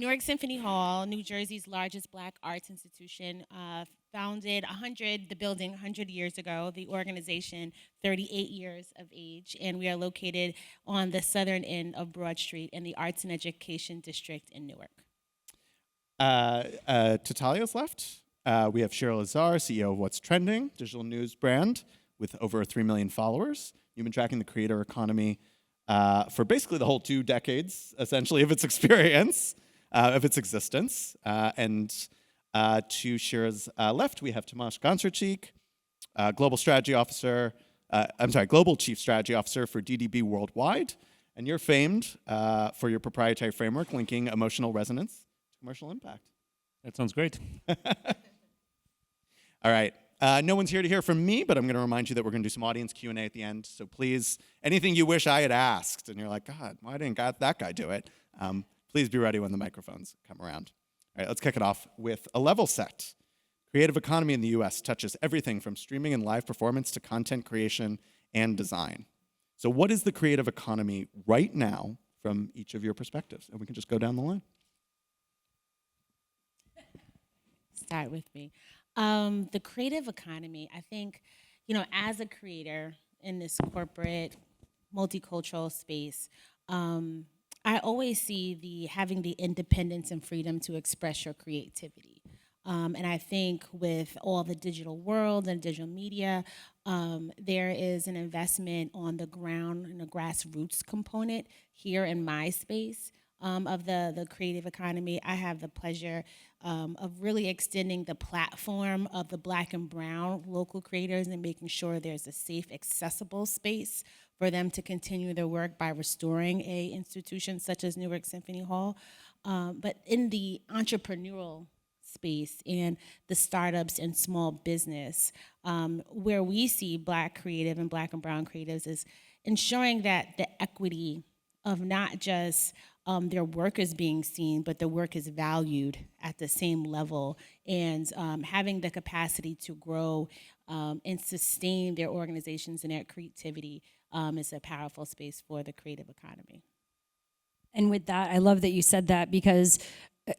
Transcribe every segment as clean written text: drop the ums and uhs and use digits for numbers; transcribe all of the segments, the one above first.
Newark Symphony Hall, New Jersey's largest Black arts institution, founded the building 100 years ago, the organization 38 years of age, and we are located on the southern end of Broad Street in the Arts and Education District in Newark. To Talia's left, we have Cheryl Azar, CEO of What's Trending, digital news brand with over 3 million followers. You've been tracking the creator economy for basically the whole 2 decades, essentially, of its experience, of its existence. And to Shira's left, we have Tomasz Goncerczyk, Global Chief Strategy Officer for DDB Worldwide. And you're famed for your proprietary framework linking emotional resonance to commercial impact. That sounds great. All right. No one's here to hear from me, but I'm going to remind you that we're going to do some audience Q&A at the end. So please, anything you wish I had asked, and you're like, God, why didn't that guy do it? Please be ready when the microphones come around. All right, let's kick it off with a level set. Creative economy in the U.S. touches everything from streaming and live performance to content creation and design. So what is the creative economy right now from each of your perspectives? And we can just go down the line. Start with me. The creative economy, I think, as a creator in this corporate, multicultural space, I always see having the independence and freedom to express your creativity. And I think with all the digital world and digital media, there is an investment on the ground and a grassroots component here in my space of the creative economy. I have the pleasure of really extending the platform of the Black and Brown local creators and making sure there's a safe, accessible space for them to continue their work by restoring a institution such as Newark Symphony Hall. But in the entrepreneurial space and the startups and small business, where we see Black creative and Black and Brown creatives is ensuring that the equity of not just their work is being seen, but their work is valued at the same level, and having the capacity to grow and sustain their organizations and their creativity is a powerful space for the creative economy. And with that, I love that you said that, because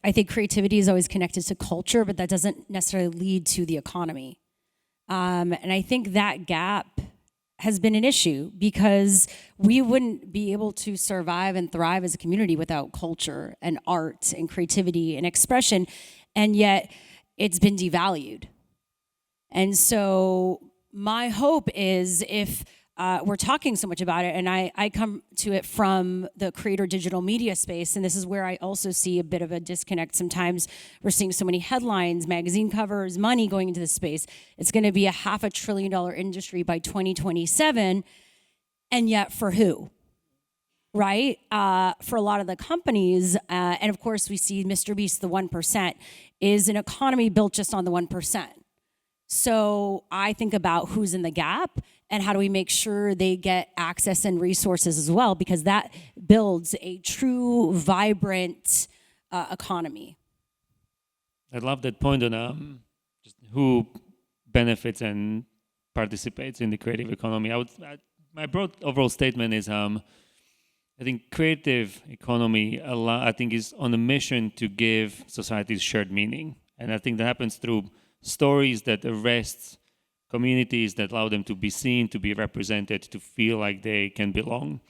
I think creativity is always connected to culture, but that doesn't necessarily lead to the economy. And I think that gap has been an issue, because we wouldn't be able to survive and thrive as a community without culture and art and creativity and expression, and yet it's been devalued. And so my hope is, if we're talking so much about it, and I come to it from the creator digital media space, and this is where I also see a bit of a disconnect sometimes. We're seeing so many headlines, magazine covers, money going into this space. It's going to be a $500 billion industry by 2027, and yet for who? Right? For a lot of the companies, and of course we see Mr. Beast, the 1%, is an economy built just on the 1%. So I think about who's in the gap and how do we make sure they get access and resources as well, because that builds a true, vibrant economy. I love that point on just who benefits and participates in the creative economy. My broad overall statement is I think creative economy I think is on a mission to give societies shared meaning, and I think that happens through stories that arrest communities, that allow them to be seen, to be represented, to feel like they can belong.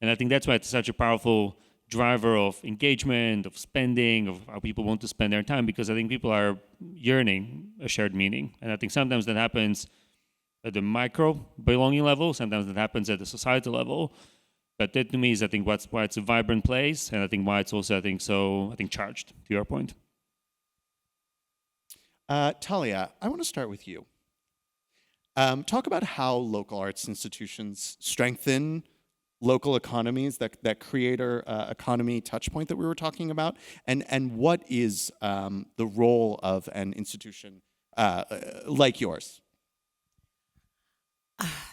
And I think that's why it's such a powerful driver of engagement, of spending, of how people want to spend their time, because I think people are yearning a shared meaning. And I think sometimes that happens at the micro belonging level, sometimes that happens at the societal level. But that to me is, I think, why it's a vibrant place, and I think why it's also, I think charged, to your point. Talia, I want to start with you. Talk about how local arts institutions strengthen local economies, that creator economy touch point that we were talking about, and what is the role of an institution like yours?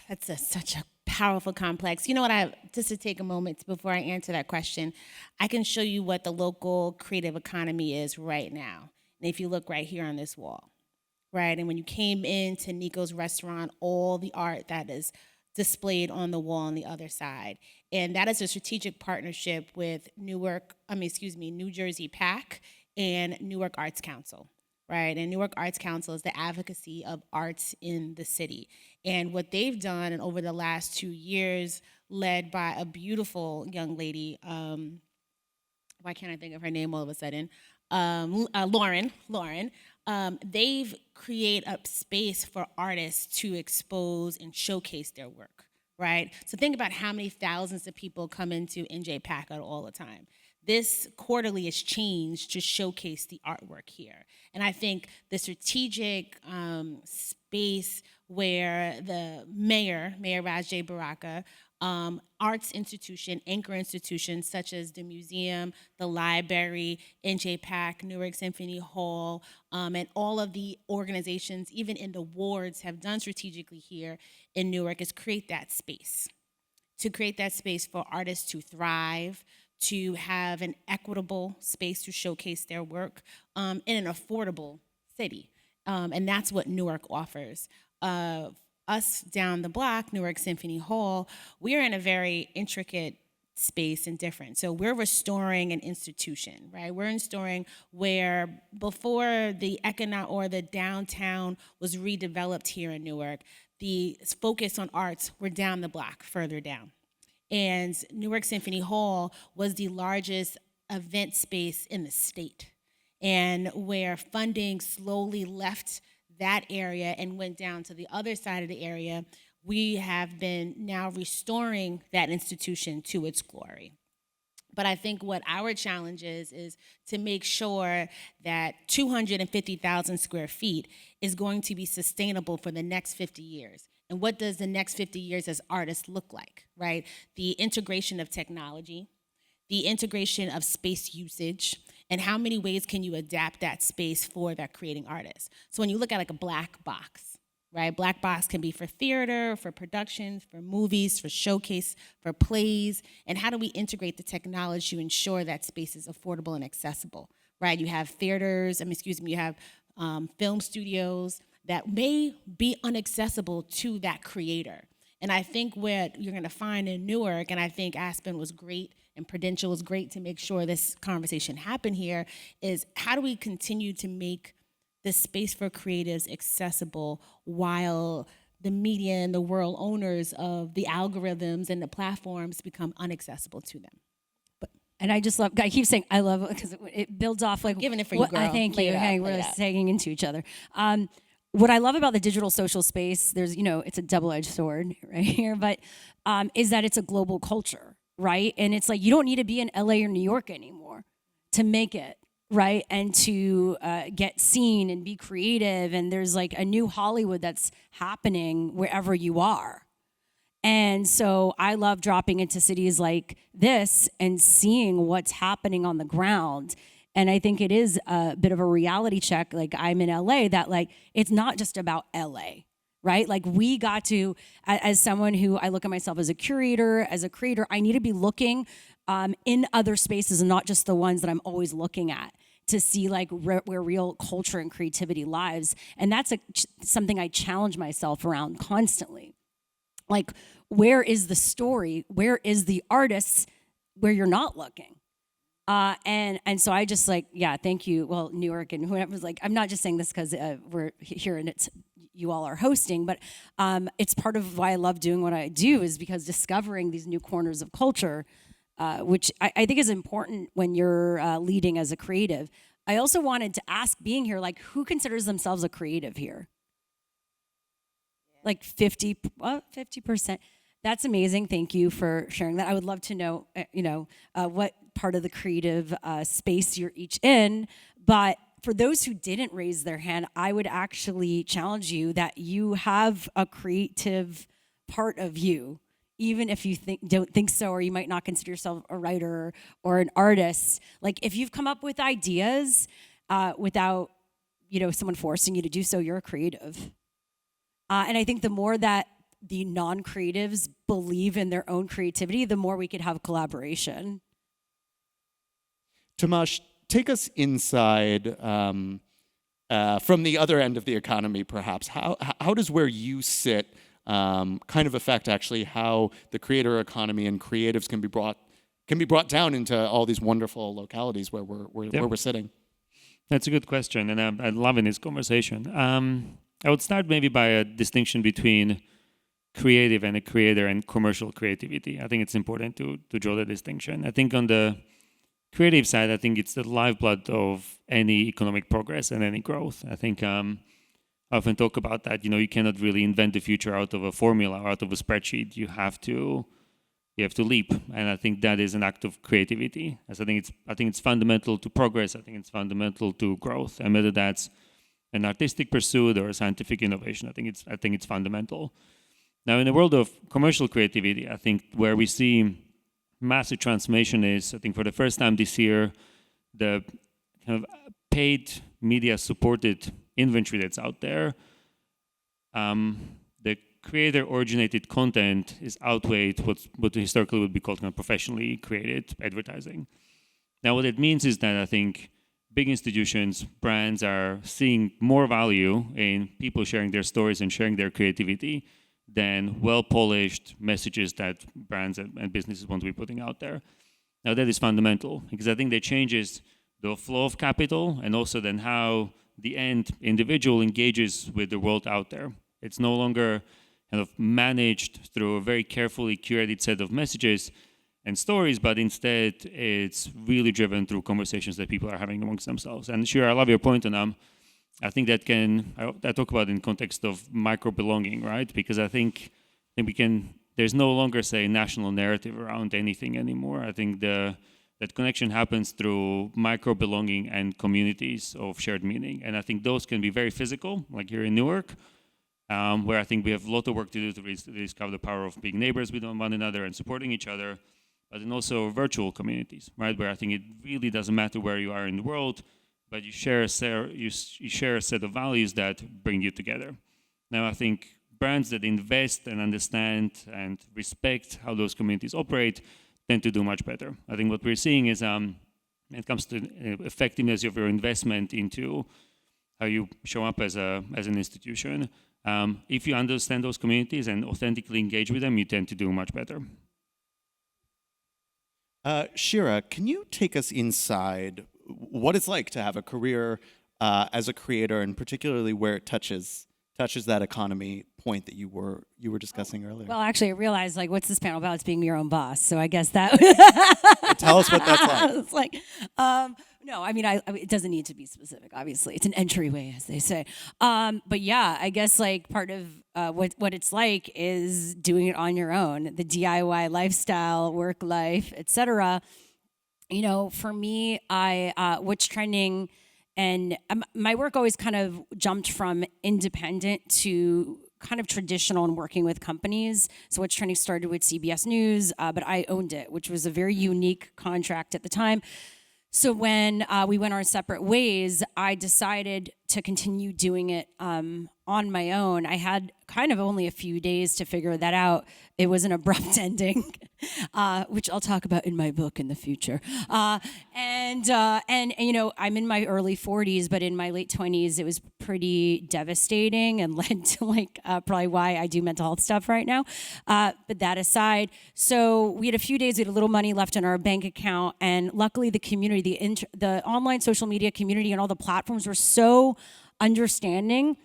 That's such a powerful complex. You know what, just to take a moment before I answer that question, I can show you what the local creative economy is right now. And if you look right here on this wall, right? And when you came into Nico's restaurant, all the art that is displayed on the wall on the other side. And that is a strategic partnership with New Jersey PAC and Newark Arts Council, right? And Newark Arts Council is the advocacy of arts in the city. And what they've done and over the last 2 years, led by a beautiful young lady, why can't I think of her name all of a sudden? Lauren. They've created a space for artists to expose and showcase their work, right? So think about how many thousands of people come into NJ Packard all the time. This quarterly has changed to showcase the artwork here. And I think the strategic space where the Mayor Rajay Baraka, arts institution, anchor institutions such as the museum, the library, NJPAC, Newark Symphony Hall, and all of the organizations, even in the wards, have done strategically here in Newark is create that space. To create that space for artists to thrive, to have an equitable space to showcase their work in an affordable city. And that's what Newark offers. Us down the block, Newark Symphony Hall, we're in a very intricate space and different. So we're restoring an institution, right? We're restoring where before the the downtown was redeveloped here in Newark, the focus on arts were down the block, further down. And Newark Symphony Hall was the largest event space in the state. And where funding slowly left that area and went down to the other side of the area, we have been now restoring that institution to its glory. But I think what our challenge is to make sure that 250,000 square feet is going to be sustainable for the next 50 years. And what does the next 50 years as artists look like, right? The integration of technology, the integration of space usage, and how many ways can you adapt that space for that creating artist. So when you look at like a black box, right? Black box can be for theater, for productions, for movies, for showcase, for plays, and how do we integrate the technology to ensure that space is affordable and accessible, right? You have theaters, you have film studios that may be inaccessible to that creator. And I think what you're gonna find in Newark, and I think Aspen was great and Prudential was great to make sure this conversation happened here, is how do we continue to make the space for creatives accessible while the media and the world owners of the algorithms and the platforms become inaccessible to them. And I just love, I keep saying I love it because it builds off like. Giving it for you, girl. I thank Play you. it out, Hey, play we're it out. sagging into each other. What I love about the digital social space, there's, it's a double-edged sword right here, but is that it's a global culture, right? And it's like, you don't need to be in LA or New York anymore to make it, right? And to get seen and be creative. And there's like a new Hollywood that's happening wherever you are. And so I love dropping into cities like this and seeing what's happening on the ground. And I think it is a bit of a reality check. Like I'm in LA, that like, it's not just about LA, right? Like we got to, as someone who I look at myself as a curator, as a creator, I need to be looking in other spaces and not just the ones that I'm always looking at to see like where real culture and creativity lives. And that's something I challenge myself around constantly. Like, where is the story? Where is the artists where you're not looking? And so I just like, yeah, thank you. Well, Newark and whoever was like, I'm not just saying this because we're here and it's you all are hosting, but it's part of why I love doing what I do is because discovering these new corners of culture, which I think is important when you're leading as a creative. I also wanted to ask, being here, like, who considers themselves a creative here? Like 50%. That's amazing. Thank you for sharing that. I would love to know, what part of the creative space you're each in. But for those who didn't raise their hand, I would actually challenge you that you have a creative part of you, even if you don't think so, or you might not consider yourself a writer or an artist. Like if you've come up with ideas without, someone forcing you to do so, you're a creative. And I think the more that the non-creatives believe in their own creativity, the more we could have collaboration. Tomasz, take us inside from the other end of the economy, perhaps. How does where you sit kind of affect actually how the creator economy and creatives can be brought down into all these wonderful localities where we're sitting? That's a good question, and I'm loving this conversation. I would start maybe by a distinction between creative and a creator and commercial creativity. I think it's important to draw the distinction. I think on the creative side, I think it's the lifeblood of any economic progress and any growth. I think I often talk about that. You cannot really invent the future out of a formula or out of a spreadsheet. You have to leap, and I think that is an act of creativity. As I think it's fundamental to progress. I think it's fundamental to growth, and whether that's an artistic pursuit or a scientific innovation, I think it's fundamental. Now, in the world of commercial creativity, I think where we see massive transformation is, I think for the first time this year, the kind of paid media-supported inventory that's out there, the creator-originated content is outweighed what historically would be called kind of professionally created advertising. Now, what it means is that I think big institutions, brands are seeing more value in people sharing their stories and sharing their creativity than well-polished messages that brands and businesses want to be putting out there. Now, that is fundamental because I think that changes the flow of capital and also then how the end individual engages with the world out there. It's no longer kind of managed through a very carefully curated set of messages and stories, but instead it's really driven through conversations that people are having amongst themselves. And sure, I love your point on I think I talk about it in context of micro-belonging, right? Because I think there's no longer, say, national narrative around anything anymore. I think that connection happens through micro-belonging and communities of shared meaning. And I think those can be very physical, like here in Newark, where I think we have a lot of work to do to discover the power of being neighbors with one another and supporting each other, but then also virtual communities, right? Where I think it really doesn't matter where you are in the world, but you share a set of values that bring you together. Now, I think brands that invest and understand and respect how those communities operate tend to do much better. I think what we're seeing is when it comes to effectiveness of your investment into how you show up as an institution, if you understand those communities and authentically engage with them, you tend to do much better. Shira, can you take us inside what it's like to have a career as a creator, and particularly where it touches that economy point that you were discussing earlier? Well, actually, I realized, what's this panel about? It's being your own boss. So I guess that. Tell us what that's like. It's like, no, I mean, it doesn't need to be specific. Obviously, it's an entryway, as they say. But yeah, I guess part of what it's like is doing it on your own. The DIY lifestyle, work life, etc. For me, what's trending, and my work always kind of jumped from independent to kind of traditional and working with companies. So what's trending started with CBS News, but I owned it, which was a very unique contract at the time. So when we went our separate ways, I decided to continue doing it on my own. I had kind of only a few days to figure that out. It was an abrupt ending, which I'll talk about in my book in the future. And I'm in my early 40s, but in my late 20s, it was pretty devastating and led to probably why I do mental health stuff right now. But that aside, so we had a few days, we had a little money left in our bank account, and luckily the community, the online social media community and all the platforms were so understanding,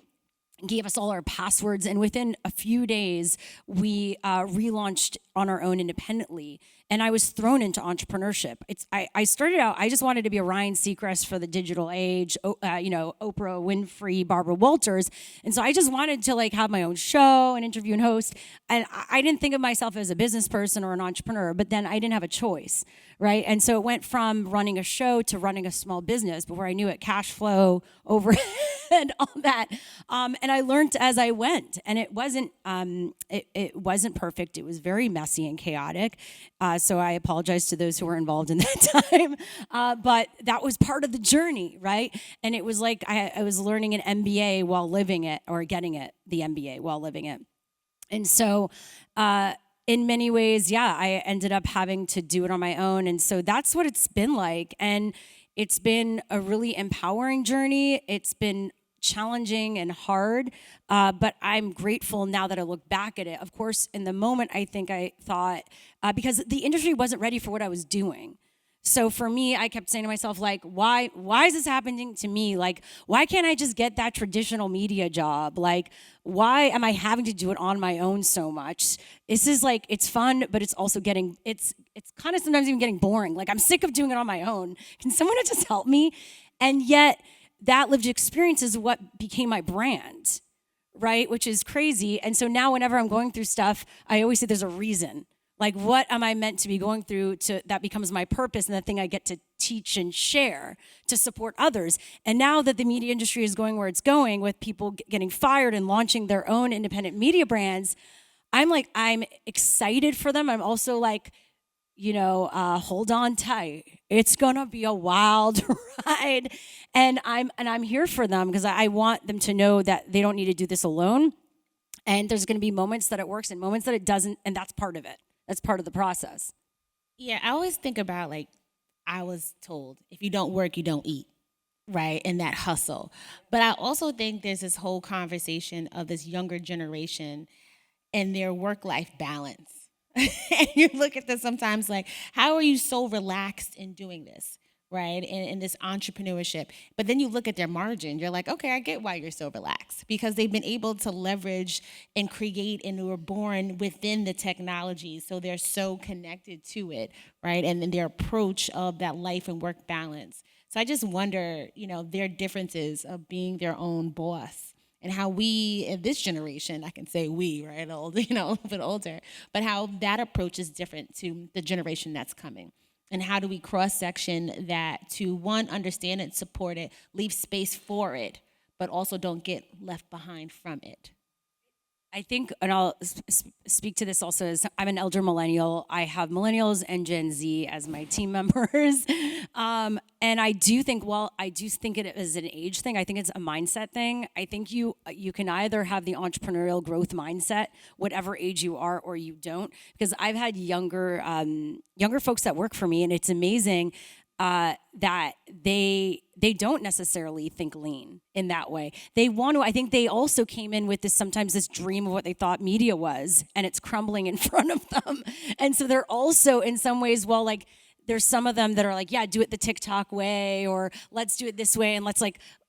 gave us all our passwords, and within a few days, we relaunched on our own independently. And I was thrown into entrepreneurship. I started out, I just wanted to be a Ryan Seacrest for the digital age, Oprah Winfrey, Barbara Walters. And so I just wanted to have my own show and interview and host. And I didn't think of myself as a business person or an entrepreneur, but then I didn't have a choice, right? And so it went from running a show to running a small business before I knew it, cash flow, overhead, all that. And I learned as I went. And it wasn't perfect. It was very messy and chaotic. So I apologize to those who were involved in that time. But that was part of the journey, right? And it was like I was learning an MBA while living it, or getting it, the MBA while living it. And so in many ways, I ended up having to do it on my own. And so that's what it's been like. And it's been a really empowering journey. It's been challenging and hard, but I'm grateful now that I look back at it. Of course, in the moment, I think I thought, because the industry wasn't ready for what I was doing. So for me, I kept saying to myself, like, why is this happening to me? Like, why can't I just get that traditional media job? Like, why am I having to do it on my own so much? This is like, it's fun, but it's also it's kind of sometimes even getting boring. Like, I'm sick of doing it on my own. Can someone just help me? And yet that lived experience is what became my brand, right? Which is crazy. And so now whenever I'm going through stuff, I always say there's a reason. Like, what am I meant to be going through that becomes my purpose and the thing I get to teach and share to support others. And now that the media industry is going where it's going with people getting fired and launching their own independent media brands, I'm excited for them. I'm also like, hold on tight. It's gonna be a wild ride. And I'm here for them because I want them to know that they don't need to do this alone. And there's gonna be moments that it works and moments that it doesn't, and that's part of it. That's part of the process. Yeah, I always think about I was told if you don't work, you don't eat, right? And that hustle. But I also think there's this whole conversation of this younger generation and their work-life balance. And you look at this sometimes like, how are you so relaxed in doing this? Right? In this entrepreneurship. But then you look at their margin, you're like, okay, I get why you're so relaxed because they've been able to leverage and create and were born within the technology. So they're so connected to it, right? And then their approach of that life and work balance. So I just wonder, their differences of being their own boss and how we, in this generation, I can say we, right? Old, a little bit older, but how that approach is different to the generation that's coming. And how do we cross-section that to, one, understand it, support it, leave space for it, but also don't get left behind from it? I think, and I'll speak to this also, as I'm an elder millennial. I have millennials and Gen Z as my team members. And I do think, it is an age thing. I think it's a mindset thing. I think you can either have the entrepreneurial growth mindset, whatever age you are, or you don't. Because I've had younger folks that work for me, and it's amazing that they don't necessarily think lean in that way. They want to. I think they also came in with this dream of what they thought media was, and it's crumbling in front of them. And so they're also in some ways, there's some of them that are like, yeah, do it the TikTok way, or let's do it this way, and let's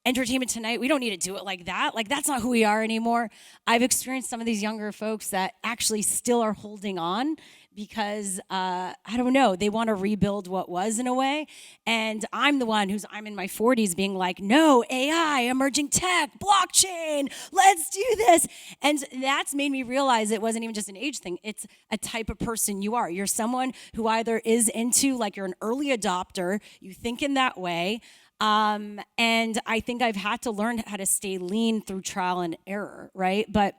Entertainment Tonight, we don't need to do it like that. That's not who we are anymore. I've experienced some of these younger folks that actually still are holding on because, I don't know, they want to rebuild what was in a way. And I'm the one I'm in my 40s being like, no, AI, emerging tech, blockchain, let's do this. And that's made me realize it wasn't even just an age thing. It's a type of person you are. You're someone who either is into, you're an early adopter, you think in that way, and I think I've had to learn how to stay lean through trial and error, right? But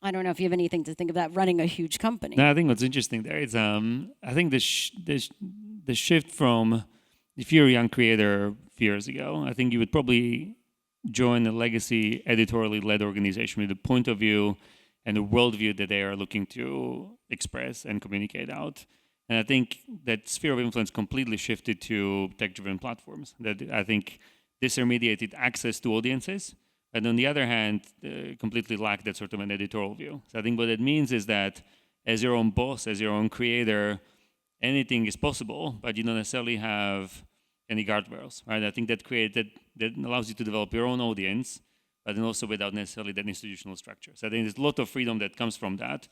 I don't know if you have anything to think of that running a huge company. No, I think what's interesting there is I think the shift from, if you're a young creator a few years ago, I think you would probably join a legacy editorially led organization with the point of view and the worldview that they are looking to express and communicate out. And I think that sphere of influence completely shifted to tech-driven platforms that I think disintermediated access to audiences, but on the other hand, completely lack that sort of an editorial view. So I think what it means is that as your own boss, as your own creator, anything is possible, but you don't necessarily have any guardrails, right? I think that allows you to develop your own audience, but then also without necessarily that institutional structure. So I think there's a lot of freedom that comes from that.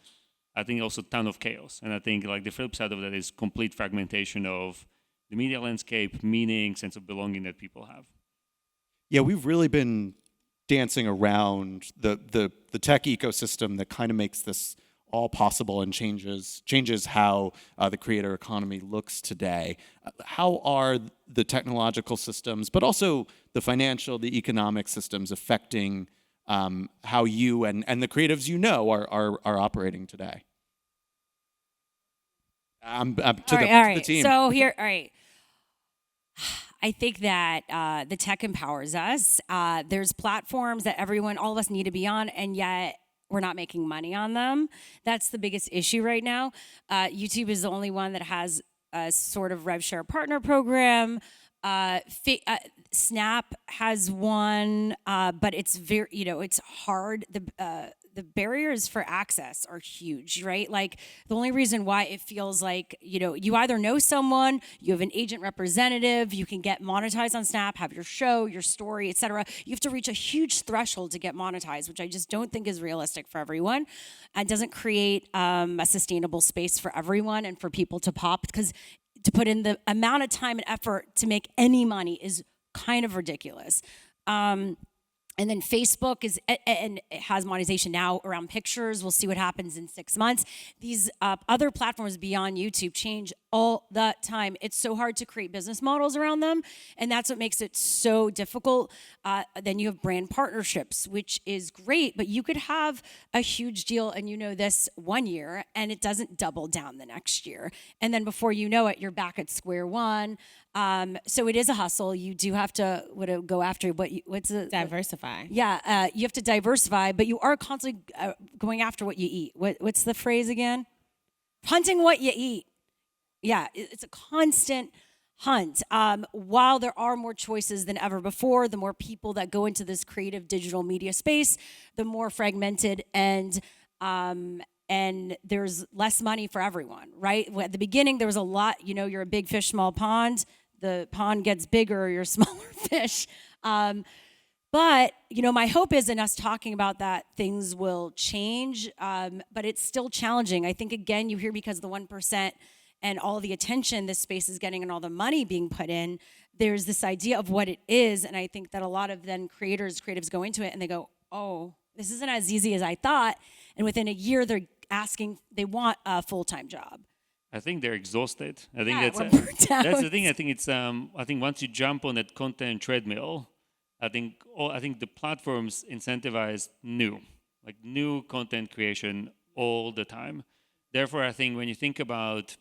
I think also a ton of chaos. And I think the flip side of that is complete fragmentation of the media landscape, meaning, sense of belonging that people have. Yeah, we've really been dancing around the tech ecosystem that kind of makes this all possible and changes how the creator economy looks today. How are the technological systems, but also the financial, the economic systems affecting how you and the creatives are operating today? To the team. So here, all right. I think that the tech empowers us. There's platforms that all of us need to be on, and yet we're not making money on them. That's the biggest issue right now. YouTube is the only one that has a sort of rev share partner program. Snap has one, but it's very, it's hard. The barriers for access are huge, right? Like the only reason why it feels like, you either know someone, you have an agent representative, you can get monetized on Snap, have your show, your story, etc. You have to reach a huge threshold to get monetized, which I just don't think is realistic for everyone. And doesn't create a sustainable space for everyone and for people to pop, because to put in the amount of time and effort to make any money is kind of ridiculous. And then Facebook and it has monetization now around pictures. We'll see what happens in 6 months. These other platforms beyond YouTube change all the time. It's so hard to create business models around them, and that's what makes it so difficult. Then you have brand partnerships, which is great, but you could have a huge deal, and this 1 year, and it doesn't double down the next year. And then before you know it, you're back at square one. So it is a hustle. You do have to go after what's the Diversify. Yeah, you have to diversify, but you are constantly going after what you eat. What's the phrase again? Hunting what you eat. Yeah, it's a constant hunt. While there are more choices than ever before, the more people that go into this creative digital media space, the more fragmented and there's less money for everyone, right? At the beginning, there was a lot, you're a big fish, small pond. The pond gets bigger, you're a smaller fish. But, my hope is in us talking about that, things will change, but it's still challenging. I think, again, you hear because of the 1% and all the attention this space is getting and all the money being put in, there's this idea of what it is. And I think that a lot of then creatives go into it and they go, oh, this isn't as easy as I thought. And within a year, they want a full-time job. I think they're exhausted. I think we're burnt out. that's the thing. I think once you jump on that content treadmill, I think the platforms incentivize new content creation all the time. Therefore, I think when you think about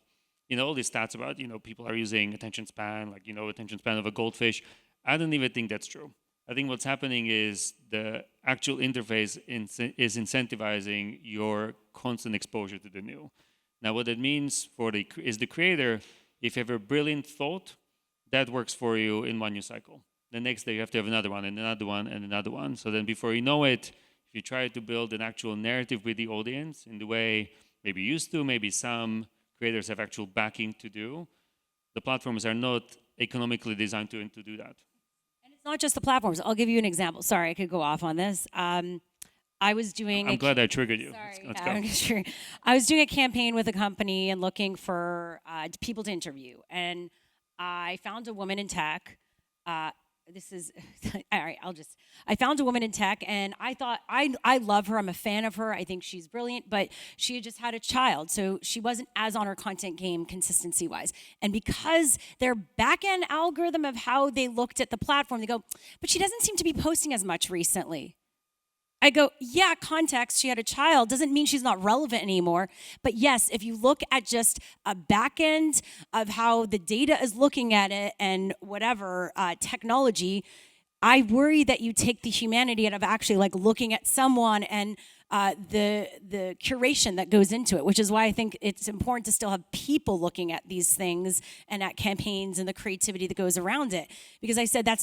all these stats about people are using attention span, attention span of a goldfish, I don't even think that's true. I think what's happening is the actual interface is incentivizing your constant exposure to the new. Now, what that means is the creator, if you have a brilliant thought, that works for you in one news cycle. The next day, you have to have another one and another one and another one. So then before you know it, if you try to build an actual narrative with the audience in the way maybe you used to, maybe some creators have actual backing to do, the platforms are not economically designed to do that. And it's not just the platforms. I'll give you an example. Sorry, I could go off on this. I was doing. I'm glad I triggered you. Sorry, Let's go. Sure. I was doing a campaign with a company and looking for people to interview, and I found a woman in tech. This is all right. I found a woman in tech, and I thought I love her. I'm a fan of her. I think she's brilliant, but she had just had a child, so she wasn't as on her content game consistency wise. And because their back end algorithm of how they looked at the platform, they go, but she doesn't seem to be posting as much recently. I go, yeah, context, she had a child, doesn't mean she's not relevant anymore. But yes, if you look at just a back end of how the data is looking at it and whatever technology, I worry that you take the humanity out of actually looking at someone and the curation that goes into it, which is why I think it's important to still have people looking at these things and at campaigns and the creativity that goes around it. Because I said that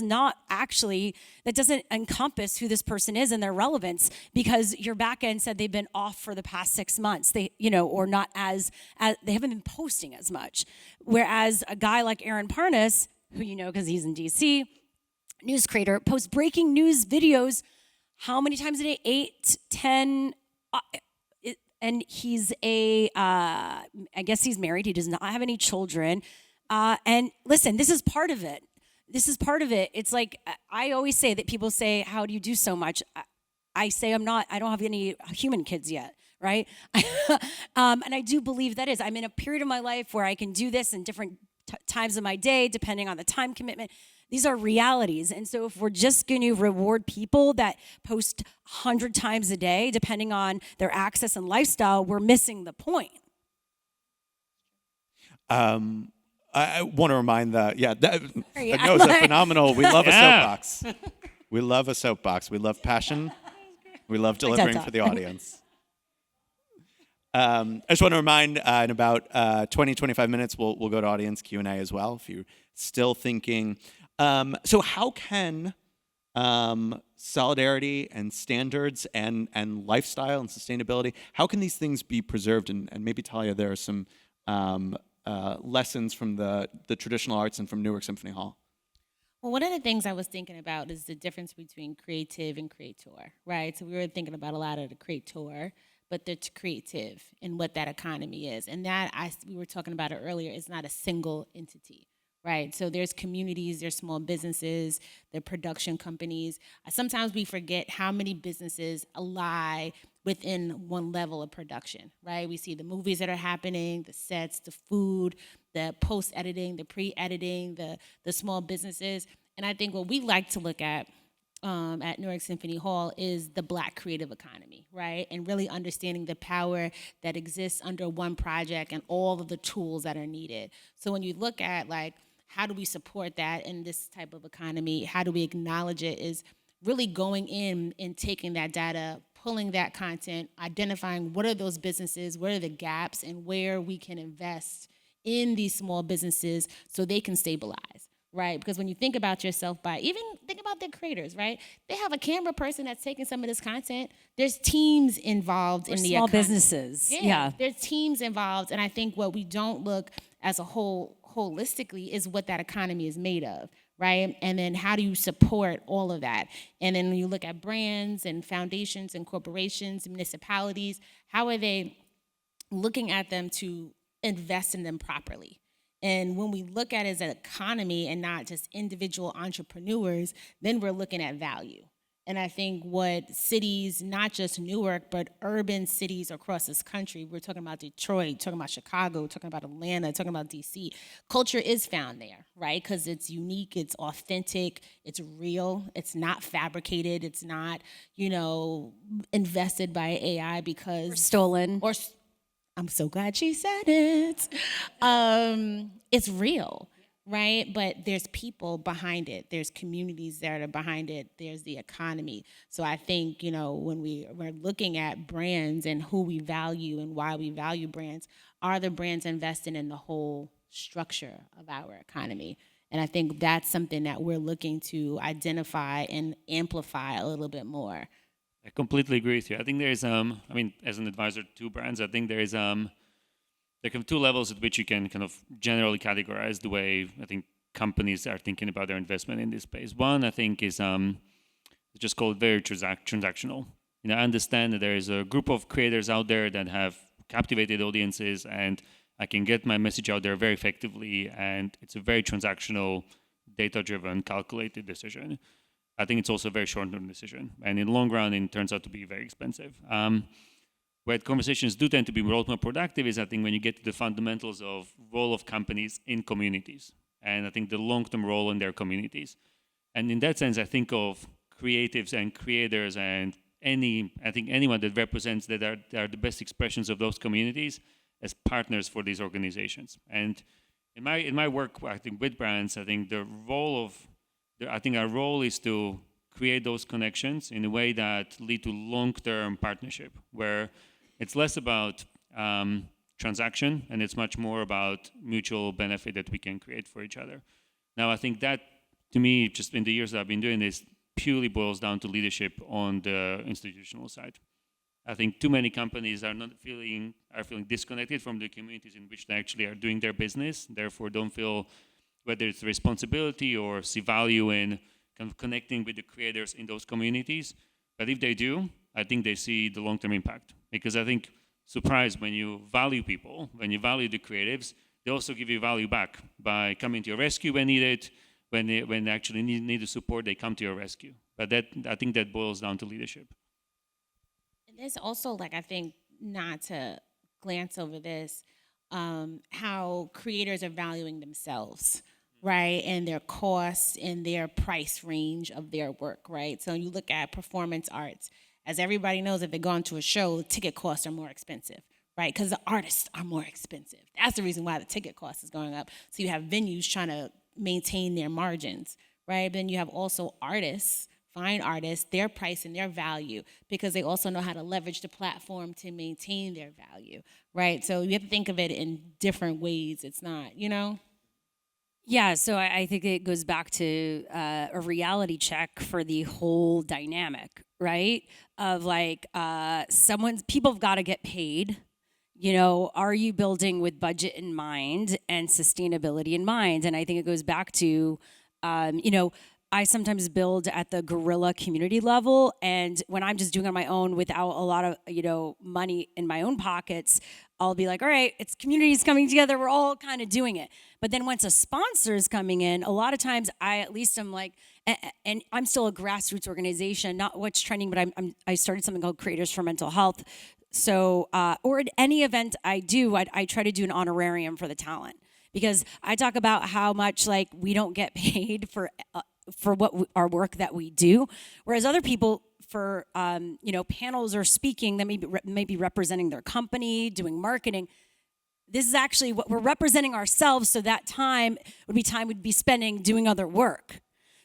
doesn't encompass who this person is and their relevance, because your back end said they've been off for the past 6 months, or not as they haven't been posting as much. Whereas a guy like Aaron Parnas, who because he's in DC, news creator, posts breaking news videos. How many times a day? 8, 10, and he's I guess he's married. He does not have any children. And listen, this is part of it. It's like, I always say that people say, how do you do so much? I say I don't have any human kids yet, right? And I do believe that is. I'm in a period of my life where I can do this in different times of my day, depending on the time commitment. These are realities. And so if we're just going to reward people that post 100 times a day, depending on their access and lifestyle, we're missing the point. I want to remind it's a phenomenal. We love a soapbox. We love a soapbox. We love passion. We love delivering for the audience. I just want to remind, in about 20, 25 minutes, we'll go to audience Q&A as well. If you still thinking. So how can solidarity and standards and lifestyle and sustainability, how can these things be preserved? And maybe, Talia, there are some lessons from the traditional arts and from Newark Symphony Hall. Well, one of the things I was thinking about is the difference between creative and creator, right? So we were thinking about a lot of the creator, but the creative and what that economy is. And that, we were talking about it earlier, is not a single entity, right? So there's communities, there's small businesses, there are production companies. Sometimes we forget how many businesses lie within one level of production, right? We see the movies that are happening, the sets, the food, the post-editing, the pre-editing, the small businesses. And I think what we like to look at Newark Symphony Hall is the Black creative economy, right? And really understanding the power that exists under one project and all of the tools that are needed. So when you look at like, how do we support that in this type of economy? How do we acknowledge it? Is really going in and taking that data, pulling that content, identifying what are those businesses, what are the gaps, and where we can invest in these small businesses so they can stabilize, right? Because when you think about yourself even think about their creators, right? They have a camera person that's taking some of this content. There's teams involved in the small economy. businesses. Yeah, there's teams involved. And I think what we don't look as a whole holistically is what that economy is made of, right? And then how do you support all of that? And then when you look at brands and foundations and corporations, municipalities, how are they looking at them to invest in them properly? And when we look at it as an economy and not just individual entrepreneurs, then we're looking at value. And I think what cities, not just Newark, but urban cities across this country, we're talking about Detroit, talking about Chicago, talking about Atlanta, talking about DC, culture is found there, right? Because it's unique, it's authentic, it's real, it's not fabricated, it's not, invested by AI because... Or stolen. I'm so glad she said it. It's real, right? But there's people behind it. There's communities that are behind it. There's the economy. So I think, when we're looking at brands and who we value and why we value brands, are the brands investing in the whole structure of our economy? And I think that's something that we're looking to identify and amplify a little bit more. I completely agree with you. I think there is, as an advisor to brands, I think there is, there are two levels at which you can kind of generally categorize the way I think companies are thinking about their investment in this space. One, I think, is just called very transactional. I understand that there is a group of creators out there that have captivated audiences, and I can get my message out there very effectively, and it's a very transactional, data-driven, calculated decision. I think it's also a very short-term decision, and in the long run, it turns out to be very expensive. Where conversations do tend to be a lot more productive is, I think, when you get to the fundamentals of role of companies in communities, and I think the long-term role in their communities. And in that sense, I think of creatives and creators and anyone that represents that are the best expressions of those communities as partners for these organizations. And in my work, I think with brands, I think our role is to create those connections in a way that lead to long-term partnership, where it's less about transaction and it's much more about mutual benefit that we can create for each other. Now, I think that, to me, just in the years that I've been doing this, purely boils down to leadership on the institutional side. I think too many companies are feeling disconnected from the communities in which they actually are doing their business, therefore don't feel whether it's responsibility or see value in kind of connecting with the creators in those communities. But if they do, I think they see the long-term impact. Because I think, surprise, when you value people, when you value the creatives, they also give you value back by coming to your rescue when needed. When they actually need the support, they come to your rescue. But I think that boils down to leadership. And there's also, I think, not to glance over this, how creators are valuing themselves, right? And their costs and their price range of their work, right? So you look at performance arts. As everybody knows, if they go into a show, the ticket costs are more expensive, right? Because the artists are more expensive. That's the reason why the ticket cost is going up. So you have venues trying to maintain their margins, right? Then you have also artists, fine artists, their price and their value, because they also know how to leverage the platform to maintain their value, right? So you have to think of it in different ways. It's not, Yeah, so I think it goes back to a reality check for the whole dynamic, right? Of like, people have got to get paid. You know, are you building with budget in mind and sustainability in mind? And I think it goes back to, you know, I sometimes build at the guerrilla community level. And when I'm just doing it on my own without a lot of, money in my own pockets, I'll be like, all right, it's communities coming together. We're all kind of doing it. But then once a sponsor is coming in, a lot of times I'm like, and I'm still a grassroots organization, not what's trending, but I started something called Creators for Mental Health. So, or at any event I do, I try to do an honorarium for the talent because I talk about how much like we don't get paid for our work that we do, whereas other people for panels or speaking that maybe representing their company, doing marketing. This is actually what we're representing ourselves. So that time we'd be spending doing other work.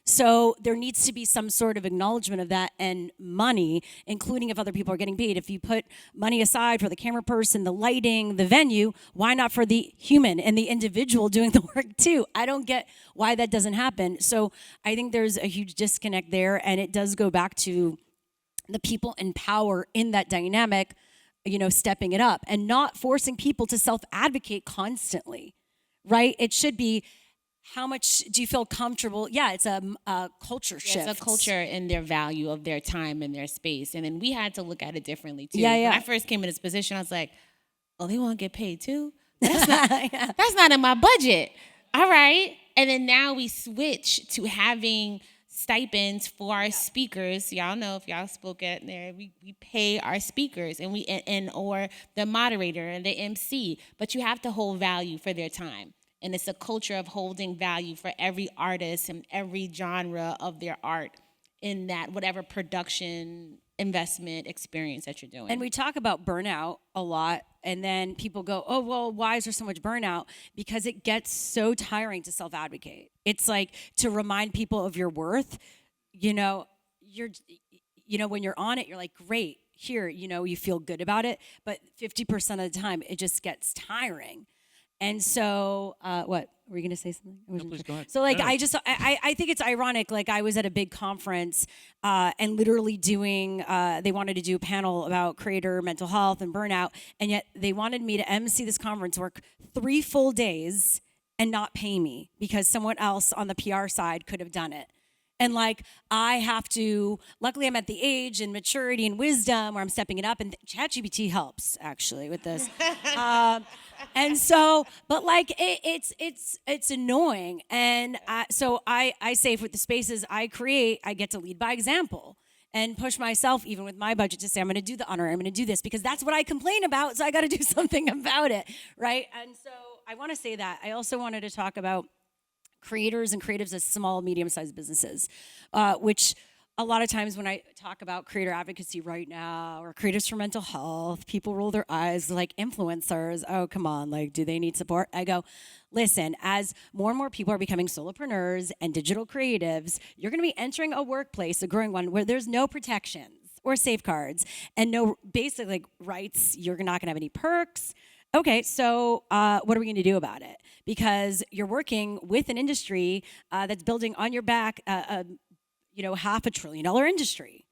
So there needs to be some sort of acknowledgement of that and money, including if other people are getting paid. If you put money aside for the camera person, the lighting, the venue, why not for the human and the individual doing the work too? I don't get why that doesn't happen. So I think there's a huge disconnect there, and it does go back to the people in power in that dynamic, stepping it up and not forcing people to self-advocate constantly, right? It should be, how much do you feel comfortable? Yeah, it's a culture shift. It's a culture in their value of their time and their space. And then we had to look at it differently too. Yeah. When I first came in this position, I was like, oh, they want to get paid too? That's not, that's not in my budget. All right. And then now we switch to having stipends for our speakers. Y'all know if y'all spoke at there, we pay our speakers and or the moderator and the MC, but you have to hold value for their time. And it's a culture of holding value for every artist and every genre of their art in that whatever production, investment, experience that you're doing. And we talk about burnout a lot, and then people go, oh, well, why is there so much burnout? Because it gets so tiring to self-advocate. It's like to remind people of your worth. When you're on it, you're like, great, here, you feel good about it. But 50% of the time, it just gets tiring. And so, what were you going to say something? No, please go ahead. So, like, No. I think it's ironic. Like, I was at a big conference and literally doing. They wanted to do a panel about creator mental health and burnout, and yet they wanted me to MC this conference, work 3 full days, and not pay me because someone else on the PR side could have done it. And like, I have to, luckily I'm at the age and maturity and wisdom where I'm stepping it up, and ChatGPT helps actually with this. And so, but like, it's annoying. And so I say with the spaces I create, I get to lead by example and push myself even with my budget to say, I'm going to do the honor, I'm going to do this because that's what I complain about. So I got to do something about it. Right. And so I want to say that. I also wanted to talk about creators and creatives as small, medium-sized businesses, which a lot of times when I talk about creator advocacy right now or creators for mental health, people roll their eyes like influencers. Oh, come on, like, do they need support? I go, listen, as more and more people are becoming solopreneurs and digital creatives, you're going to be entering a workplace, a growing one, where there's no protections or safeguards and no basic like rights. You're not going to have any perks. Okay, so what are we going to do about it? Because you're working with an industry that's building on your back, $500 billion industry.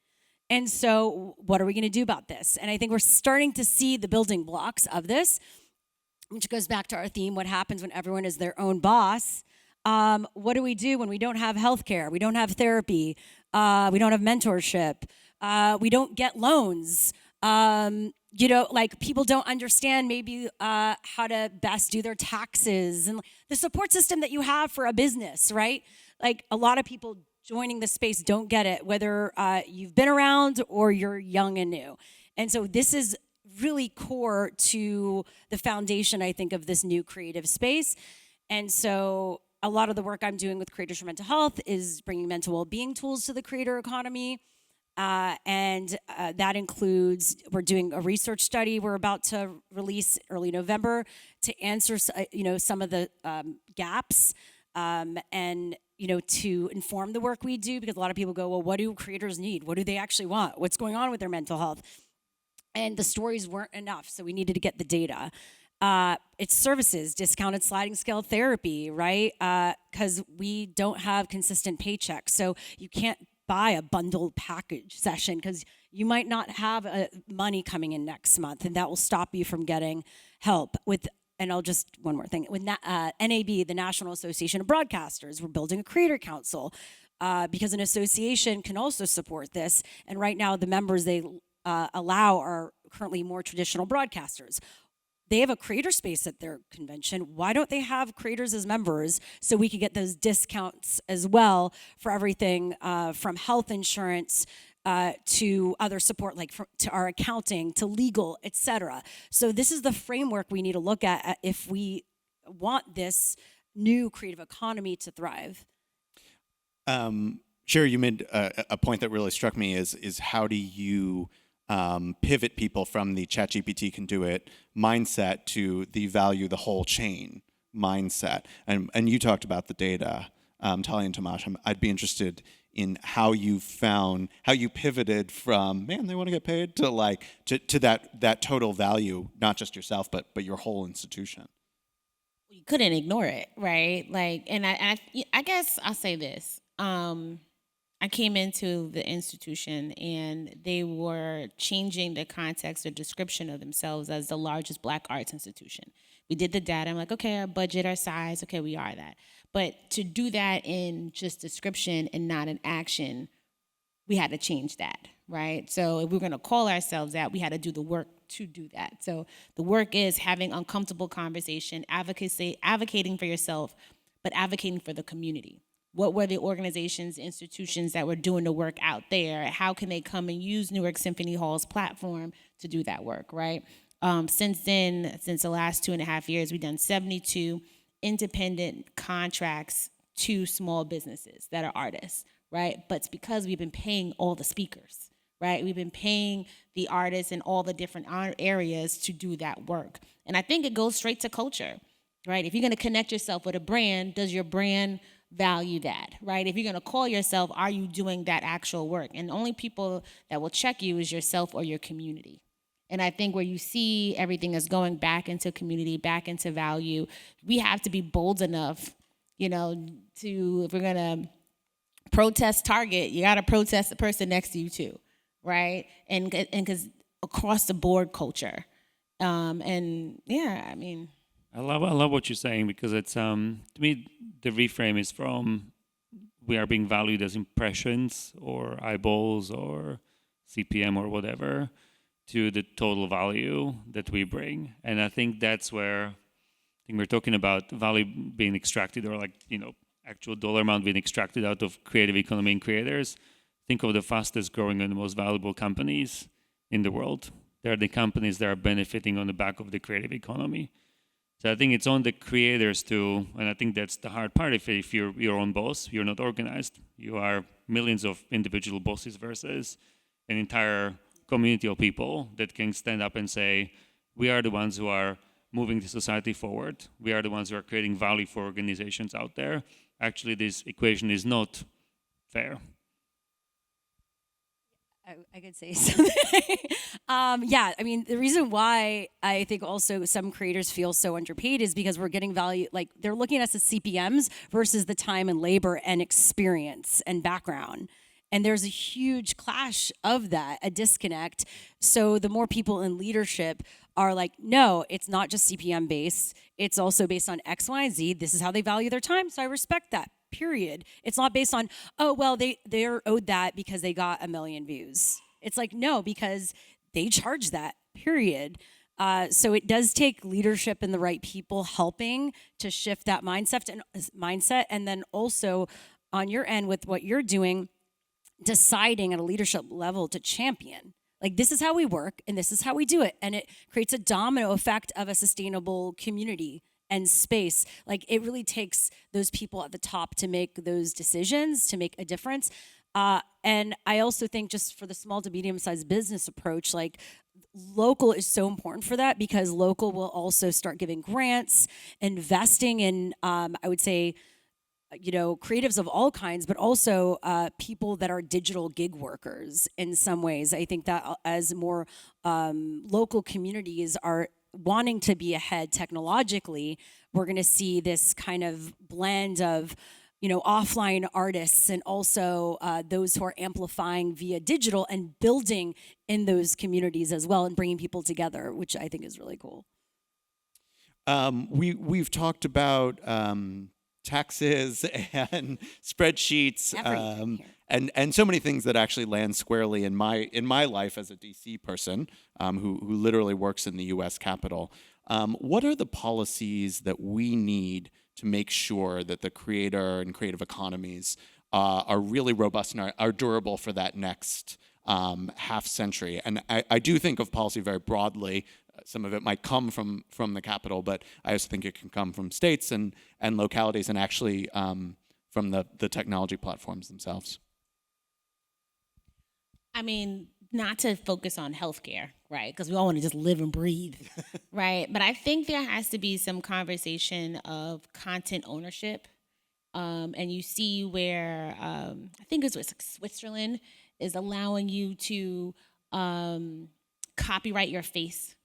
And so what are we going to do about this? And I think we're starting to see the building blocks of this, which goes back to our theme, what happens when everyone is their own boss. What do we do when we don't have healthcare? We don't have therapy. We don't have mentorship. We don't get loans. Like people don't understand maybe how to best do their taxes and the support system that you have for a business, right? Like a lot of people joining the space don't get it, whether you've been around or you're young and new. And so this is really core to the foundation, I think, of this new creative space. And so a lot of the work I'm doing with Creators for Mental Health is bringing mental well-being tools to the creator economy. And that includes, we're doing a research study we're about to release early November to answer, some of the gaps and, to inform the work we do, because a lot of people go, well, what do creators need? What do they actually want? What's going on with their mental health? And the stories weren't enough, so we needed to get the data. It's services, discounted sliding scale therapy, right? Because we don't have consistent paychecks. So you can't buy a bundled package session because you might not have money coming in next month, and that will stop you from getting help with. And I'll just one more thing with NAB, the National Association of Broadcasters. We're building a creator council because an association can also support this. And right now, the members they allow are currently more traditional broadcasters. They have a creator space at their convention. Why don't they have creators as members so we can get those discounts as well for everything from health insurance to other support, like to our accounting, to legal, etc. So this is the framework we need to look at if we want this new creative economy to thrive. Sherry, you made a point that really struck me is how do you pivot people from the ChatGPT can do it mindset to the value the whole chain mindset? And you talked about the data, Talia and Tomasz. I'd be interested in how you pivoted from, man, they want to get paid, to to that total value, not just yourself, but your whole institution. You couldn't ignore it, right? And I guess I'll say this. I came into the institution and they were changing the context or description of themselves as the largest Black arts institution. We did the data. I'm like, okay, our budget, our size, okay, we are that. But to do that in just description and not in action, we had to change that, right? So if we're going to call ourselves that, we had to do the work to do that. So the work is having uncomfortable conversation, advocating for yourself, but advocating for the community. What were the organizations, institutions that were doing the work out there? How can they come and use Newark Symphony Hall's platform to do that work, right? Since then, since the last 2.5 years, we've done 72 independent contracts to small businesses that are artists, right? But it's because we've been paying all the speakers, right? We've been paying the artists in all the different areas to do that work. And I think it goes straight to culture, right? If you're gonna connect yourself with a brand, does your brand value that, right? If you're gonna call yourself, are you doing that actual work? And the only people that will check you is yourself or your community. And I think where you see everything is going back into community, back into value, we have to be bold enough, if we're gonna protest Target, you gotta protest the person next to you too, right? And because across the board culture, and yeah, I mean. I love what you're saying, because it's to me the reframe is from we are being valued as impressions or eyeballs or CPM or whatever to the total value that we bring. And I think that's where we're talking about value being extracted, or actual dollar amount being extracted out of creative economy and creators. Think of the fastest growing and the most valuable companies in the world. They're the companies that are benefiting on the back of the creative economy. So I think it's on the creators to, and I think that's the hard part. If you're your own boss, you're not organized. You are millions of individual bosses versus an entire community of people that can stand up and say, we are the ones who are moving the society forward. We are the ones who are creating value for organizations out there. Actually, this equation is not fair. I could say something. Yeah, I mean, the reason why I think also some creators feel so underpaid is because we're getting value, like they're looking at us as CPMs versus the time and labor and experience and background. And there's a huge clash of that, a disconnect. So the more people in leadership are like, no, it's not just CPM based. It's also based on X, Y, and Z. This is how they value their time. So I respect that. Period. It's not based on, oh, well, they're owed that because they got 1 million views. It's like, no, because they charge that, period. So it does take leadership and the right people helping to shift that mindset. And then also on your end with what you're doing, deciding at a leadership level to champion. Like, this is how we work and this is how we do it. And it creates a domino effect of a sustainable community and space. Like, it really takes those people at the top to make those decisions, to make a difference. And I also think just for the small to medium-sized business approach, like, local is so important for that, because local will also start giving grants, investing in, I would say, creatives of all kinds, but also people that are digital gig workers in some ways. I think that as more local communities are wanting to be ahead technologically, we're going to see this kind of blend of, offline artists and also those who are amplifying via digital and building in those communities as well and bringing people together, which I think is really cool. We've talked about taxes and spreadsheets Everything here. and so many things that actually land squarely in my life as a DC person who literally works in the U.S. Capitol. What are the policies that we need to make sure that the creator and creative economies are really robust and are durable for that next half century? And I do think of policy very broadly. Some of it might come from the Capitol, but I also think it can come from states and localities and actually from the technology platforms themselves. I mean, not to focus on healthcare, right? Because we all want to just live and breathe, right? But I think there has to be some conversation of content ownership. And you see where I think it's like Switzerland is allowing you to copyright your face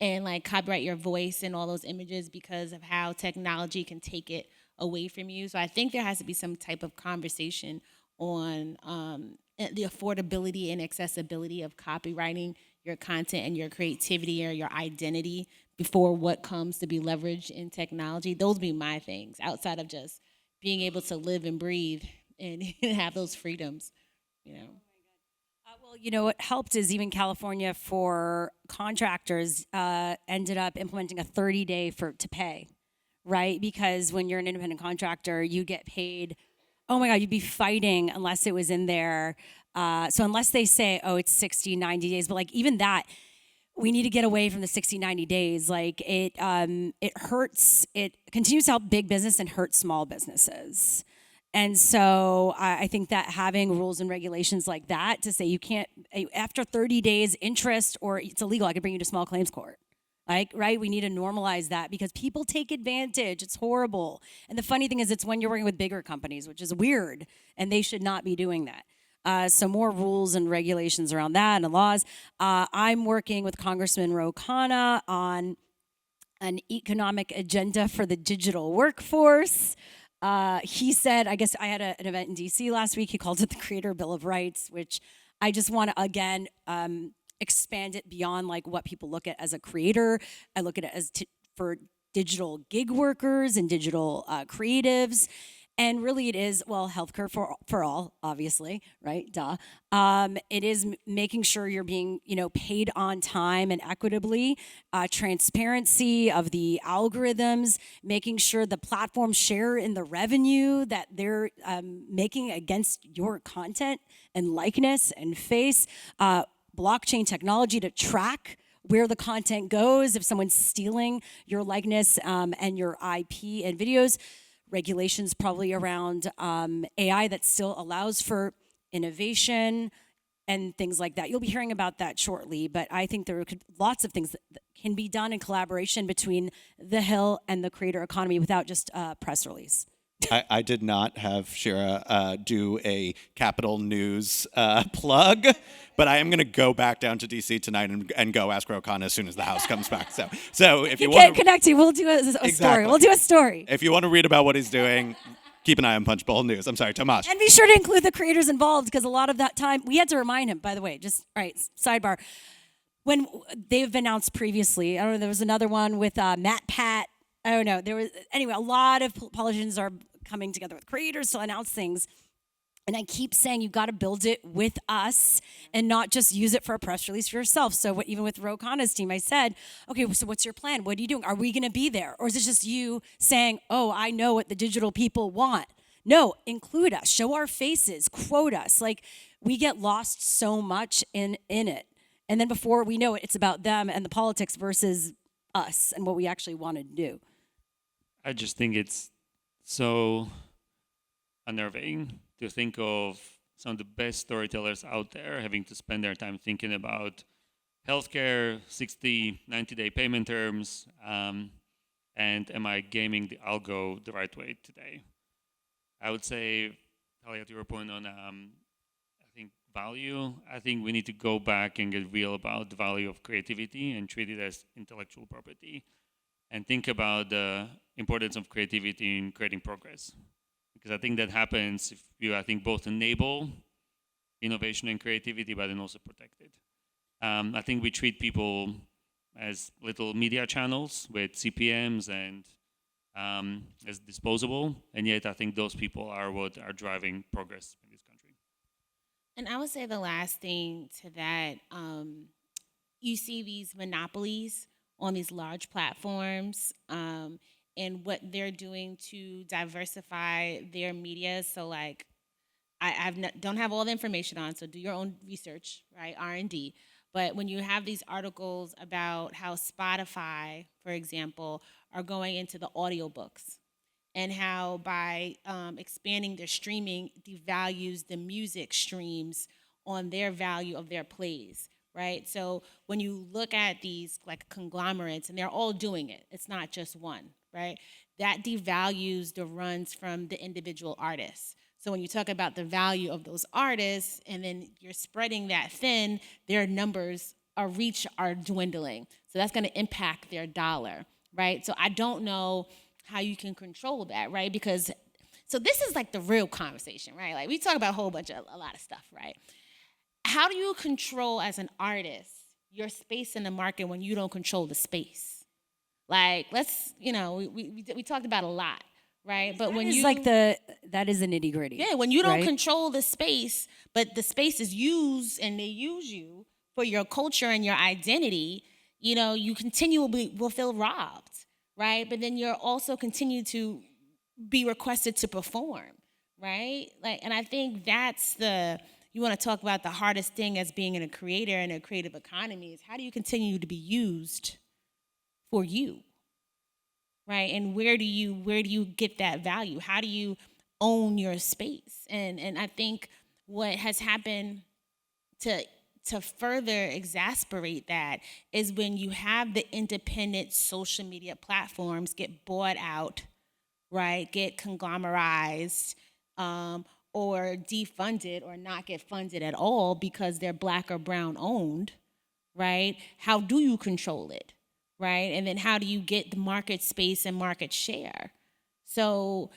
and like copyright your voice and all those images because of how technology can take it away from you. So I think there has to be some type of conversation on the affordability and accessibility of copywriting your content and your creativity or your identity before what comes to be leveraged in technology. Those be my things outside of just being able to live and breathe and have those freedoms, Well, what helped is even California for contractors ended up implementing a 30-day to pay, right? Because when you're an independent contractor, you get paid. Oh my God, you'd be fighting unless it was in there. So unless they say, oh, it's 60, 90 days, but like even that, we need to get away from the 60, 90 days. Like it hurts. It continues to help big business and hurt small businesses. And so I think that having rules and regulations like that to say you can't, after 30 days interest or it's illegal, I could bring you to small claims court. Like, right? We need to normalize that because people take advantage. It's horrible. And the funny thing is it's when you're working with bigger companies, which is weird, and they should not be doing that. So more rules and regulations around that and laws. I'm working with Congressman Ro Khanna on an economic agenda for the digital workforce. He said, I guess I had an event in DC last week. He called it the Creator Bill of Rights, which I just want to, again, expand it beyond like what people look at as a creator. I look at it as for digital gig workers and digital creatives. And really it is, well, healthcare for all, obviously, right? Duh. It is making sure you're being, paid on time and equitably, transparency of the algorithms, making sure the platforms share in the revenue that they're making against your content and likeness and face, blockchain technology to track where the content goes, if someone's stealing your likeness and your IP and videos. Regulations probably around AI that still allows for innovation and things like that. You'll be hearing about that shortly, but I think there could lots of things that can be done in collaboration between the Hill and the creator economy without just a press release. I did not have Shira do a Capitol News plug, but I am going to go back down to DC tonight and go ask Ro Khanna as soon as the House comes back. So if you want can't connect you, we'll do a story. We'll do a story. If you want to read about what he's doing, keep an eye on Punchbowl News. I'm sorry, Tomas. And be sure to include the creators involved because a lot of that time, we had to remind him, by the way, just, all right, sidebar. When they've announced previously, I don't know, there was another one with Matt Pat. I don't know. Anyway, a lot of politicians are coming together with creators to announce things. And I keep saying you've got to build it with us and not just use it for a press release for yourself. So even with Ro Khanna's team, I said, okay, so what's your plan? What are you doing? Are we going to be there? Or is it just you saying, oh, I know what the digital people want? No, include us, show our faces, quote us. Like we get lost so much in it. And then before we know it, it's about them and the politics versus us and what we actually want to do. I just think it's so unnerving to think of some of the best storytellers out there having to spend their time thinking about healthcare, 60, 90-day payment terms, and am I gaming the algo the right way today? I would say, Talia, to your point on think value. I think we need to go back and get real about the value of creativity and treat it as intellectual property, and think about the importance of creativity in creating progress. Because I think that happens if you, I think, both enable innovation and creativity, but then also protect it. I think we treat people as little media channels with CPMs and as disposable, and yet I think those people are what are driving progress in this country. And I would say the last thing to that, you see these monopolies on these large platforms, and what they're doing to diversify their media. So, like, don't have all the information on, so do your own research, right? R&D. But when you have these articles about how Spotify, for example, are going into the audiobooks, and how by expanding their streaming devalues the music streams on their value of their plays, right? So when you look at these like conglomerates, and they're all doing it, it's not just one, right? That devalues the runs from the individual artists. So when you talk about the value of those artists, and then you're spreading that thin, their numbers or reach are dwindling. So that's going to impact their dollar, right? So I don't know how you can control that, right? Because so this is like the real conversation, right? Like we talk about a lot of stuff, right? How do you control as an artist your space in the market when you don't control the space? Like we talked about a lot. Right, but when you that is the nitty gritty. Yeah, when you don't right? control the space, but the space is used and they use you for your culture and your identity, you continually will feel robbed, right? But then you're also continue to be requested to perform, right? Like, and I think that's you want to talk about the hardest thing as being a creator in a creative economy is how do you continue to be used for you? Right, and where do you get that value? How do you own your space? And I think what has happened to further exasperate that is when you have the independent social media platforms get bought out, right? Get conglomerized, or defunded, or not get funded at all because they're Black or brown owned, right? How do you control it? Right? And then how do you get the market space and market share? So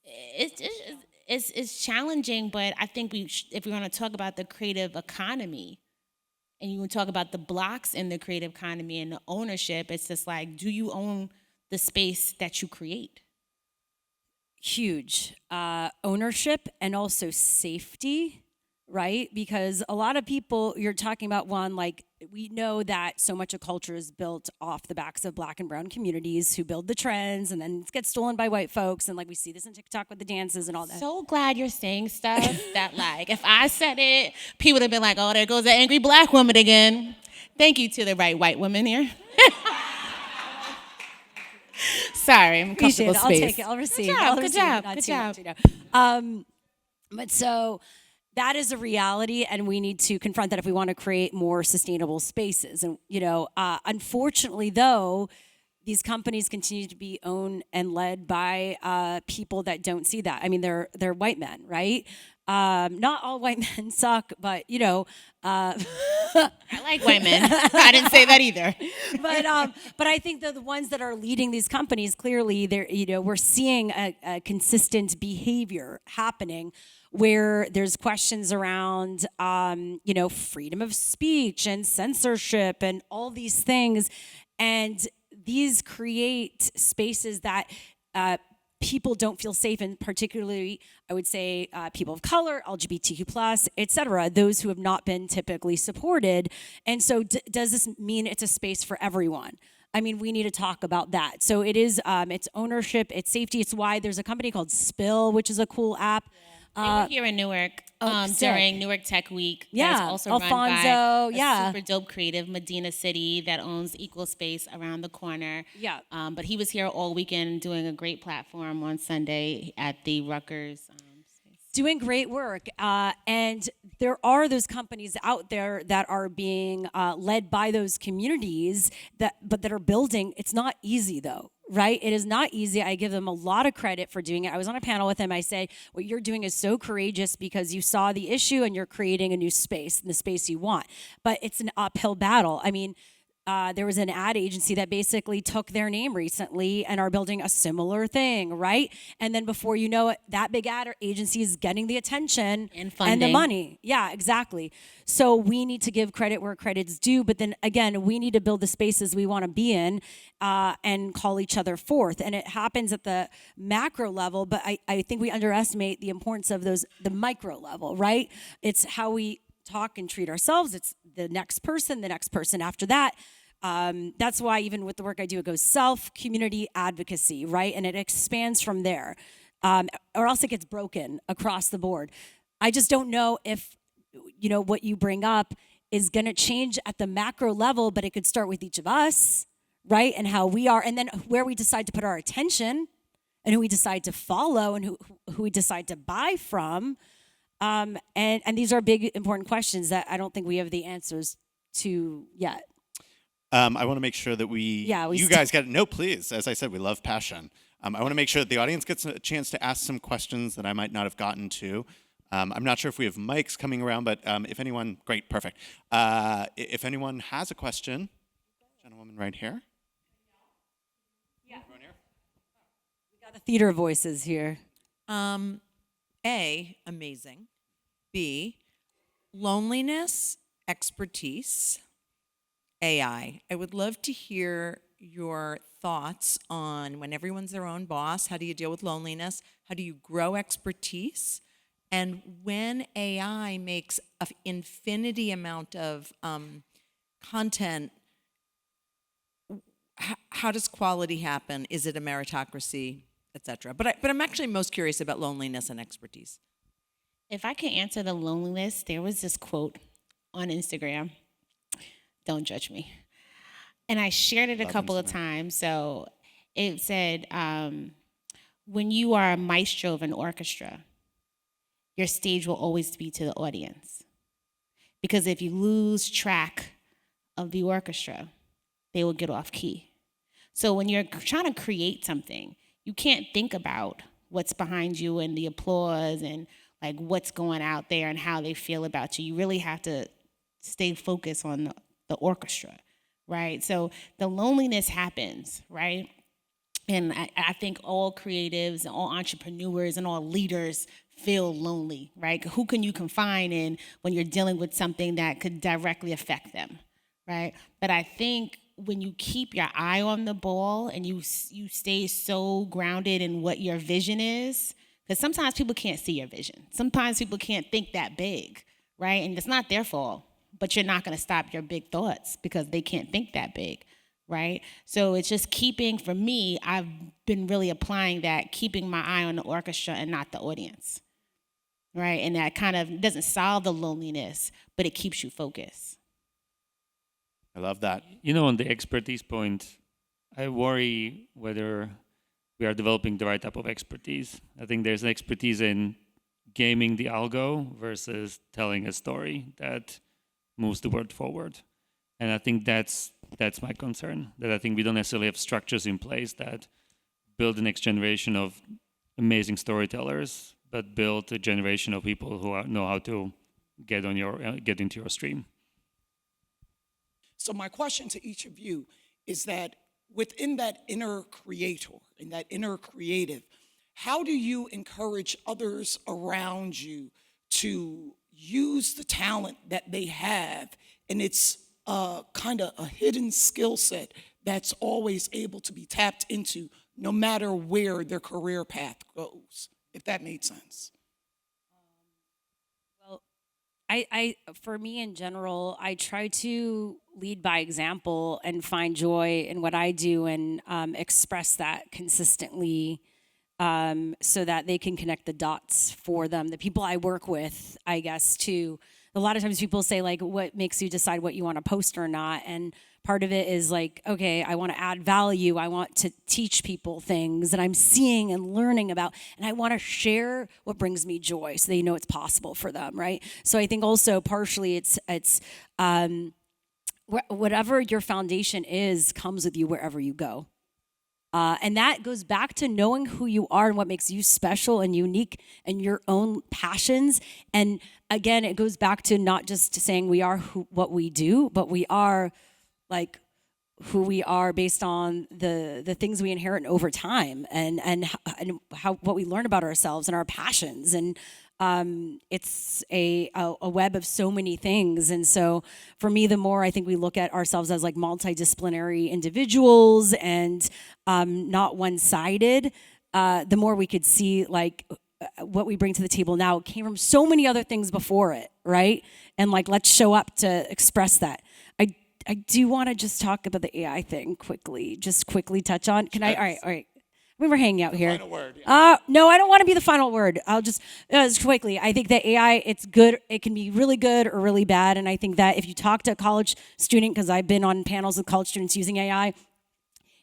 it's challenging, but I think if we're going to talk about the creative economy, and you want to talk about the blocks in the creative economy and the ownership, it's just like, do you own the space that you create? Huge ownership and also safety, right? Because a lot of people, you're talking about one, like we know that so much of culture is built off the backs of Black and brown communities who build the trends, and then it gets stolen by white folks. And like we see this in TikTok with the dances and all that. So glad you're saying stuff that, like, if I said it, people would have been like, oh, there goes the angry Black woman again. Thank you to the right white women here. Sorry, I'm comfortable space. I'll take it. I'll receive. Good job. But so that is a reality, and we need to confront that if we want to create more sustainable spaces. And unfortunately, though, these companies continue to be owned and led by people that don't see that. I mean, they're white men, right? Not all white men suck, but I like white men. I didn't say that either. But I think that the ones that are leading these companies, clearly, we're seeing a consistent behavior happening where there's questions around, freedom of speech and censorship and all these things, and these create spaces that people don't feel safe in, particularly, I would say, people of color, LGBTQ+, et cetera, those who have not been typically supported. And so does this mean it's a space for everyone? I mean, we need to talk about that. So it is, it's ownership, it's safety. It's why there's a company called Spill, which is a cool app. They were here in Newark during Newark Tech Week. Yeah, That's also Alfonso, run by a super dope creative, Medina City, that owns Equal Space around the corner. Yeah. But he was here all weekend doing a great platform on Sunday at the Rutgers space. Doing great work. And there are those companies out there that are being led by those communities but that are building. It's not easy, though. right? It is not easy. I give them a lot of credit for doing it. I was on a panel with them. I say, what you're doing is so courageous because you saw the issue and you're creating a new space in the space you want. But it's an uphill battle. I mean, there was an ad agency that basically took their name recently and are building a similar thing, right? And then before you know it, that big ad agency is getting the attention And the funding. money. Yeah, exactly. So we need to give credit where credit's due, but then again, we need to build the spaces we want to be in and call each other forth. And it happens at the macro level, but I think we underestimate the importance of the micro level, right? It's how we talk and treat ourselves. It's the next person after that. That's why even with the work I do, it goes self, community, advocacy, right? And it expands from there, or else it gets broken across the board. I just don't know if, what you bring up is going to change at the macro level, but it could start with each of us, right? And how we are, and then where we decide to put our attention and who we decide to follow and who we decide to buy from. And these are big, important questions that I don't think we have the answers to yet. I want to make sure that you guys get it. No, please. As I said, we love passion. I want to make sure that the audience gets a chance to ask some questions that I might not have gotten to. I'm not sure if we have mics coming around, but if anyone, great, perfect. If anyone has a question, gentlewoman right here. Yeah. We got the theater voices here. A, amazing. B, loneliness, expertise, AI. I would love to hear your thoughts on when everyone's their own boss, how do you deal with loneliness? How do you grow expertise? And when AI makes an infinity amount of content, how does quality happen? Is it a meritocracy, etc.? But I'm actually most curious about loneliness and expertise. If I can answer the loneliness, there was this quote on Instagram. Don't judge me. And I shared it a couple of times. So it said, when you are a maestro of an orchestra, your stage will always be to the audience. Because if you lose track of the orchestra, they will get off key. So when you're trying to create something, you can't think about what's behind you and the applause and like what's going out there and how they feel about you. You really have to stay focused on the orchestra, right? So the loneliness happens, right? And I think all creatives and all entrepreneurs and all leaders feel lonely, right? Who can you confide in when you're dealing with something that could directly affect them, right? But I think when you keep your eye on the ball and you stay so grounded in what your vision is, because sometimes people can't see your vision. Sometimes people can't think that big, right? And it's not their fault, but you're not going to stop your big thoughts because they can't think that big, right? So it's just keeping, for me, I've been really applying that, keeping my eye on the orchestra and not the audience, right? And that kind of doesn't solve the loneliness, but it keeps you focused. I love that. On the expertise point, I worry whether we are developing the right type of expertise. I think there's an expertise in gaming the algo versus telling a story that moves the world forward. And I think that's my concern, that I think we don't necessarily have structures in place that build the next generation of amazing storytellers, but build a generation of people who know how to get into your stream. So my question to each of you is that within that inner creator, in that inner creative, how do you encourage others around you to use the talent that they have? And it's kind of a hidden skill set that's always able to be tapped into no matter where their career path goes, if that made sense. I for me in general, I try to lead by example and find joy in what I do and express that consistently so that they can connect the dots for them. The people I work with, I guess, too. A lot of times people say, like, what makes you decide what you want to post or not? And part of it is like, okay, I want to add value. I want to teach people things that I'm seeing and learning about. And I want to share what brings me joy so they know it's possible for them, right? So I think also partially it's whatever your foundation is comes with you wherever you go. And that goes back to knowing who you are and what makes you special and unique and your own passions. And again, it goes back to not just saying we are what we do, but we are like who we are based on the things we inherit over time and how what we learn about ourselves and our passions. And it's a web of so many things. And so for me, the more I think we look at ourselves as like multidisciplinary individuals and not one-sided, the more we could see like what we bring to the table now came from so many other things before it, right? And like, let's show up to express that. I do want to just talk about the AI thing quickly, just quickly touch on. Can I? All right. We were hanging out here. Final word. Yeah. No, I don't want to be the final word. I'll just quickly. I think that AI, it's good. It can be really good or really bad. And I think that if you talk to a college student, because I've been on panels with college students using AI,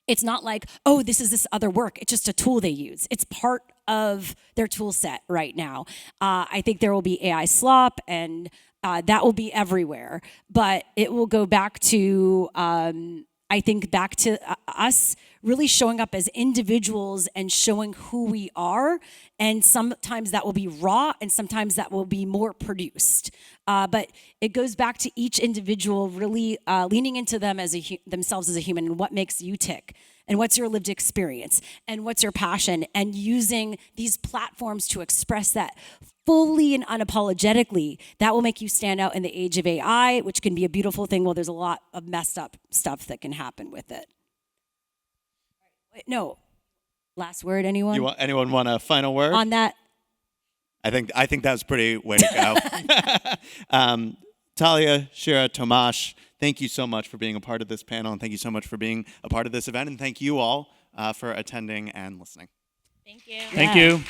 it's not like, oh, this is this other work. It's just a tool they use. It's part of their tool set right now. I think there will be AI slop and that will be everywhere. But it will go back to, I think, back to us really showing up as individuals and showing who we are. And sometimes that will be raw and sometimes that will be more produced. But it goes back to each individual really leaning into them as themselves as a human and what makes you tick and what's your lived experience and what's your passion and using these platforms to express that fully and unapologetically. That will make you stand out in the age of AI, which can be a beautiful thing. Well, there's a lot of messed up stuff that can happen with it. No. Last word, anyone? Anyone want a final word? On that? I think that was pretty way to go. Talia, Shira, Tomasz, thank you so much for being a part of this panel, and thank you so much for being a part of this event, and thank you all for attending and listening. Thank you. Thank you.